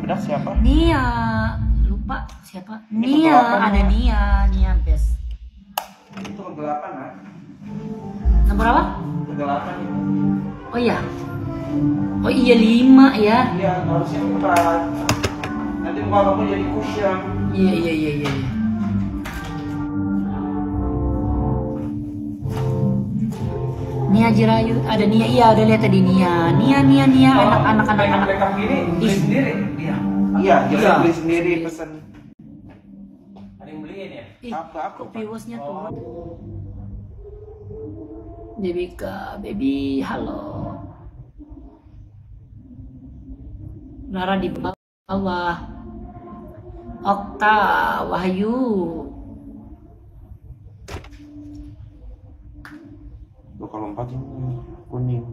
Tidak siapa? Nia, lupa siapa? Ini Nia, kegelapan, ada ya? Nia best. Itu kegelapan, kan? Nomor apa? Kegelapan itu. Oh iya. Oh iya 5 ya. Iya, harusnya 4. Nanti muka kamu jadi kusyam. Iya. Nia Jirayu, ada Nia, iya ada lihat tadi Nia anak-anak. Makeup gini beli Ih. sendiri. Iya. Iya, kita Iya. beli sendiri pesan. Ada yang beliin ya? Ih, Apa? kok viewsnya turun? Baby, halo. Nara di bawah. Okta, Wahyu. Kalau 4 ini kuning.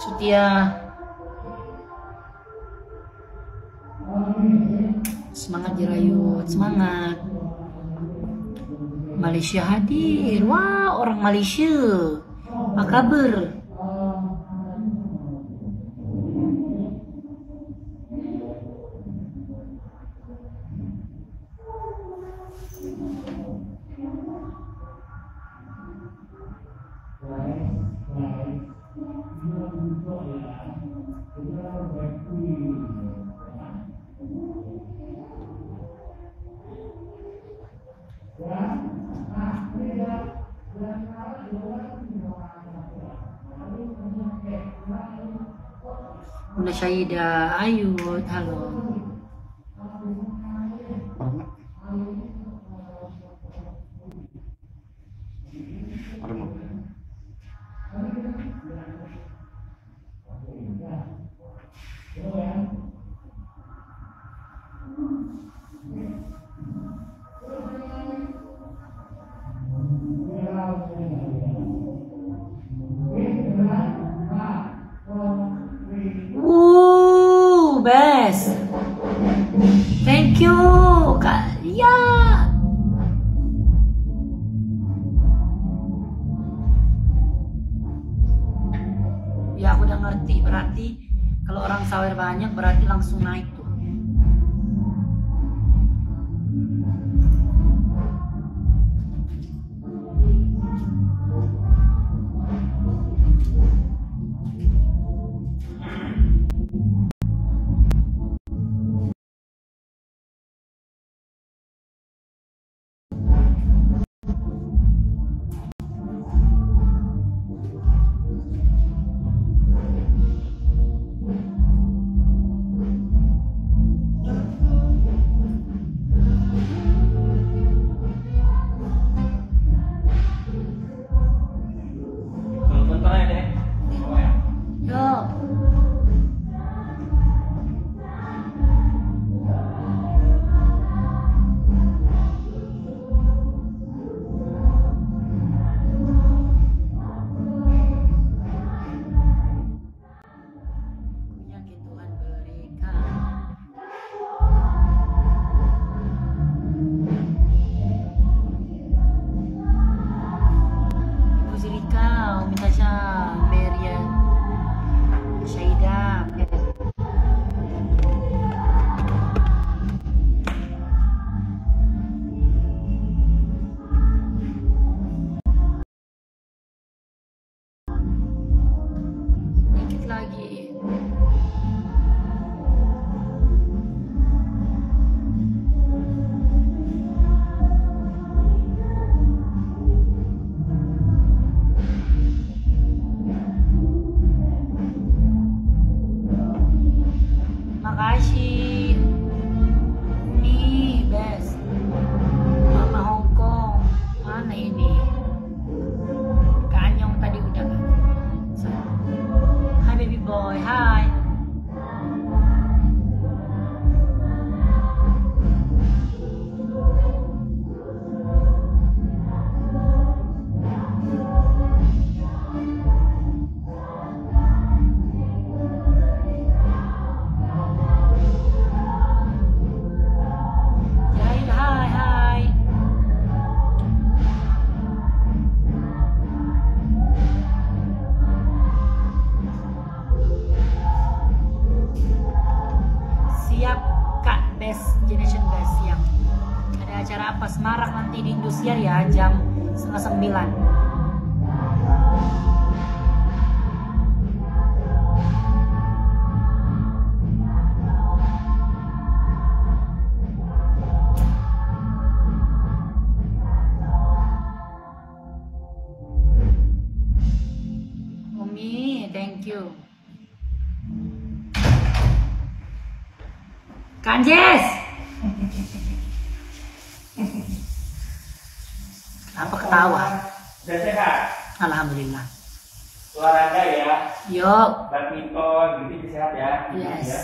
Setia. Semangat Jirayut, semangat. Malaysia hadir. Wah, orang Malaysia. Apa kabar? Bunda Syahida, Ayud, halo. Pernah? Pernah. Best. Thank you, kalian. Ya, aku udah ngerti. Berarti kalau orang sawer banyak berarti langsung naik tuh. pas marak nanti di Indosiar ya jam 8:30. Umi, thank you. Kanjes. Apa ketawa? Udah sehat? Alhamdulillah. Olahraga ya? Yuk. Badminton, gitu sehat ya? Yes. Ya.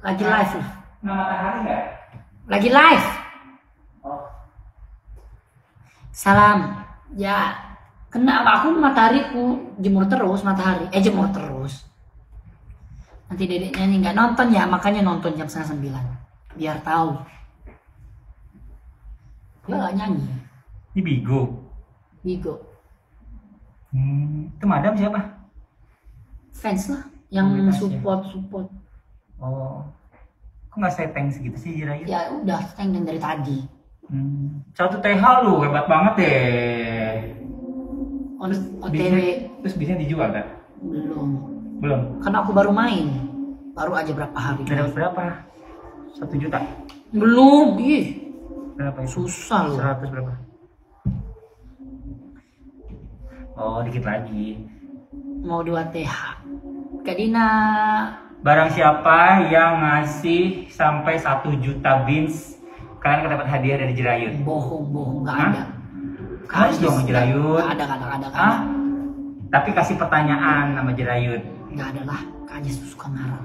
Lagi live nih. Nah, matahari nggak? Lagi live. Oh. Salam. Ya. Kena aku matahariku jemur terus matahari. Jemur terus. Nanti dedeknya nih nggak nonton ya, makanya nonton jam 8:30 biar tahu. Dia nggak nyanyi. Ini Bigo. Bigo. Itu madam siapa? Fans lah yang Komunitas ya? support. Oh. Kok nggak setting segitu sih Jirayu? Ya udah, teng dari tadi. Satu TH lu, hebat banget deh. OTW Terus bisnya dijual kan? belum. Belum. Karena aku baru main. Baru aja berapa hari. Udah dapat berapa? 1 juta? Belum, ih. Berapa itu? Susah loh. 100 berapa? Oh, dikit lagi. Mau 2 TH. Kak Dina. Barang siapa yang ngasih sampai 1 juta bins, kalian akan dapat hadiah dari Jirayut. Bohong, nggak Hah? ada. Harus dong Jirayut. Nggak ada. Hah? Tapi kasih pertanyaan sama Jirayut. Nggak ada lah. Kak Ajis tuh suka marah.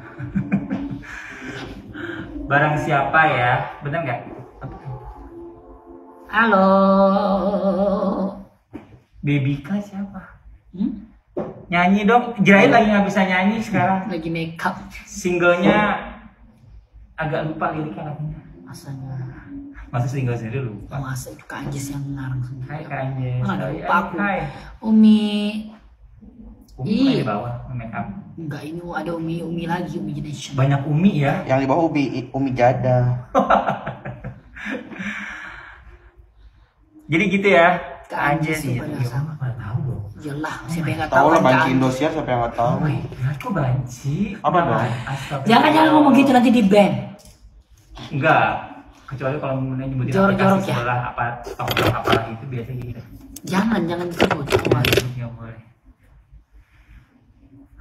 Barang siapa ya, bener nggak? Halo. Babyka siapa? Nyanyi dong. Jirayut lagi nggak bisa nyanyi sekarang. Lagi makeup. Singlenya agak lupa liriknya lagunya. Masanya. Masa single sendiri lupa? Masa itu Kak Ajis yang ngarang sendiri. Hai Kak Anjes. Mana ada lupa aku. Hai. Umi. Umi di bawah make up. Enggak, ini ada Umi lagi, Umi Generation. Banyak Umi ya. Yang di bawah Umi Jada. Jadi gitu ya. Kak Anjes Anjes iya. pada Iya, sama. pada tahu dong. Iyalah, siapa yang nggak Tahu lah kan, banci Kak Anjes. Indosiar siapa yang nggak tahu. Oh my god, kok banci? Apa dong? Astagfirullah. Jangan ngomong gitu nanti di ban. Enggak. Kecuali kalau mengenai nyebutin Jorok-jorok aplikasi ya? sebelah apa itu biasanya gitu. Jangan disebut. Nggak boleh.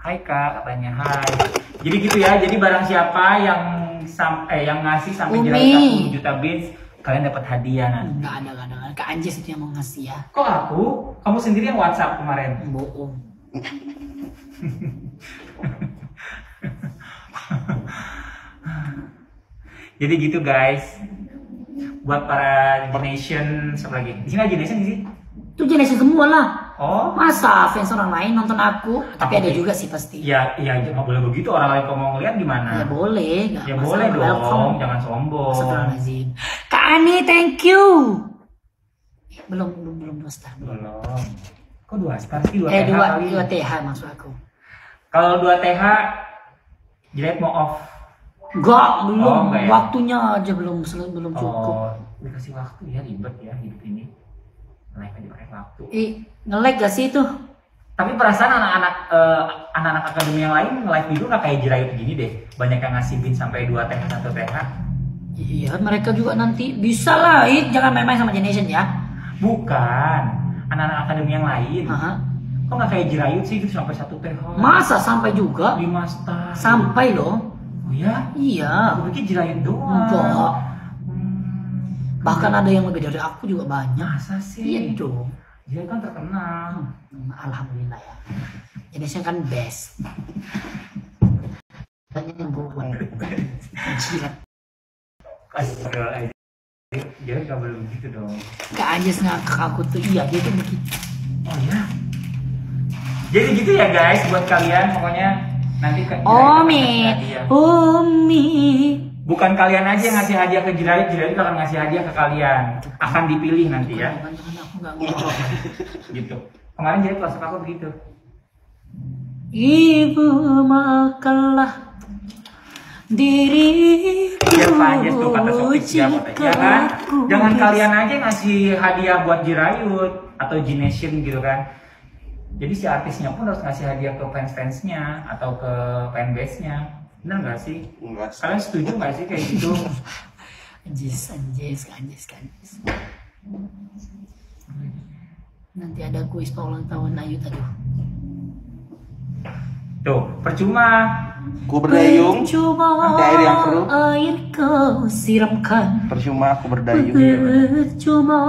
Hai Kak, katanya hai. Jadi gitu ya. Jadi barang siapa yang yang ngasih sampai Umi. jalan 1 juta bins, kalian dapat hadiah nanti. Enggak ada. Kak Anjes itu yang mau ngasih ya. Kok aku? Kamu sendiri yang WhatsApp kemarin. Bohong. Jadi gitu guys. Buat para Generation, siapa lagi? Di sini ada Generation di sini? Itu generasi semua lah. Oh, Masa fans orang lain nonton aku? Tapi ada Oke. juga sih pasti. iya nggak boleh begitu. Orang lain kalau mau ngeliat gimana? Ya boleh. Nggak Ya masalah. boleh dong, Welcome. jangan sombong. Astagfirullahaladzim. Kak Ani, thank you. Belum 2 star. Belum. Kok 2 star sih? 2 TH 2 kali. 2 TH maksud aku. Kalau 2 TH, Jilet mau off. Enggak, belum. Oh, enggak ya? Waktunya aja belum cukup. Oh, dikasih waktu ya, ribet ya hidup ini. Live aja pakai waktu. Nge-lag gak sih itu? Tapi perasaan anak-anak akademi yang lain live video nggak kayak Jirayut gini deh. Banyak yang ngasih bin sampai 2 TH 1 TH. Iya, mereka juga nanti bisa lah. Jangan main-main sama Generation ya. Bukan, anak-anak akademi yang lain. Aha. Kok nggak kayak Jirayut sih gitu sampai 1 TH? Masa sampai juga? 5 star. Sampai loh. Oh ya? Iya. Aku pikir Jirayut doang. Enggak. Bahkan ada yang lebih dari aku juga banyak. Masa sih? Iya dong. Jirayut kan terkenal. Alhamdulillah ya. Generation kan best. Tanya yang gue jilat. Astagfirullahaladzim. Jirayut nggak boleh begitu dong. Kak Anjes ngakak aku tuh. Iya, dia tuh begitu. Oh ya? Jadi gitu ya guys, buat kalian pokoknya nanti ke Umi. Bukan kalian aja yang ngasih hadiah ke Jirayut, Jirayut akan ngasih hadiah ke kalian. Akan dipilih nanti ya. Jangan aku nggak ngomong. Gitu. Kemarin Jirayut kelas aku begitu. Ibu makanlah diriku. Biar panjang tuh kata Sophie siapa tadi, ya kan? Jangan kalian aja ngasih hadiah buat Jirayut atau G-Nation gitu kan. Jadi si artisnya pun harus ngasih hadiah ke fans-fansnya atau ke fanbase-nya. Bener nggak sih? Enggak. Kalian setuju nggak sih kayak gitu? Anjis. Nanti ada kuis ulang tahun Ayu tadi. Tuh, percuma. Ku berdayung, Percuma nanti air yang keruh. air kau siramkan. Percuma aku berdayung. Percuma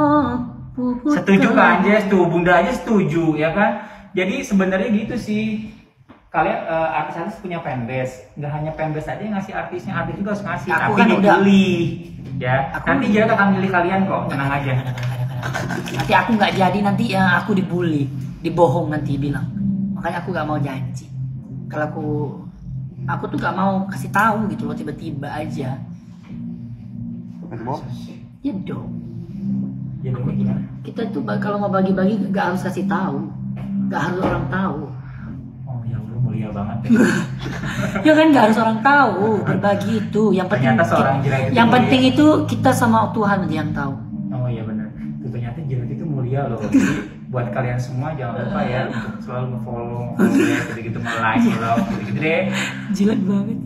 pupuk Setuju kau. kan Anjes? Tuh, Bunda aja setuju ya kan? Jadi sebenarnya gitu sih. Kalian artis-artis punya fanbase, nggak hanya fanbase aja yang ngasih artisnya, artis juga harus ngasih, Aku tapi kan udah. dipilih, ya. Aku Nanti udah. Jirayut akan milih kalian kok, tenang aja. Nanti aku nggak jadi, nanti ya aku dibully, dibohong nanti bilang. Makanya aku nggak mau janji. Kalau aku tuh nggak mau kasih tahu gitu loh tiba-tiba aja. Nanti bawa. Ya dong. Jadi gimana? Kita tuh kalau mau bagi-bagi nggak harus kasih tahu, nggak harus orang tahu. Oh ya udah mulia banget ya. Ya kan nggak harus orang tahu berbagi itu. Yang penting Ternyata seorang Jirayut itu yang mulia. penting itu kita sama Tuhan aja yang tahu. Oh iya benar. Tuh, ternyata Jirayut itu mulia loh. Jadi buat kalian semua jangan lupa ya untuk selalu nge-follow, gitu-gitu, nge-like, nge-love, gitu-gitu deh. Jilat banget,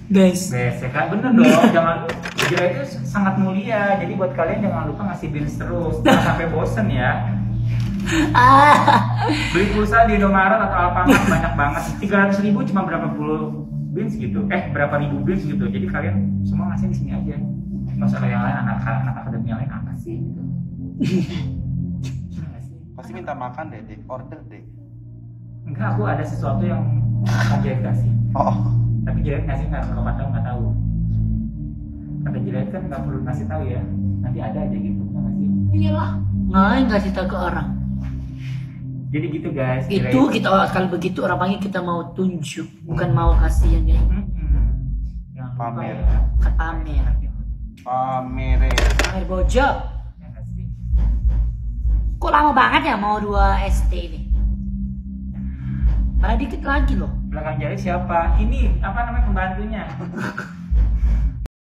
guys. Bes, ya kan? Bener dong, jangan Jirayut itu sangat mulia. Jadi buat kalian jangan lupa ngasih bins terus, jangan sampai bosen ya. Beli pulsa di Indomaret atau Alfamart banyak banget. 300.000 cuma berapa puluh bins gitu. Berapa ribu bins gitu. Jadi kalian semua ngasih di sini aja. Masalah yang lain anak akademi yang lain apa sih gitu. Enggak sih? Pasti minta makan deh, order deh. Enggak, aku ada sesuatu yang akan Jirayut kasih. Oh, Tapi Jirayut ngasih nggak tahu. Kata Jirayut kan nggak perlu ngasih tahu ya. Nanti ada aja gitu, nggak sih? Iyalah. Nggak cerita ke orang. Jadi gitu guys. Itu Jirayut. kita kalau begitu orang panggil kita mau tunjuk, bukan mau kasih yang kayak Jangan lupa Pamer. ya. kan pamer. pamere. Pamer bojo. Ya nggak sih? Kok lama banget ya mau 2 ST ini? Malah dikit lagi loh. Belakang jari siapa? Ini apa namanya pembantunya?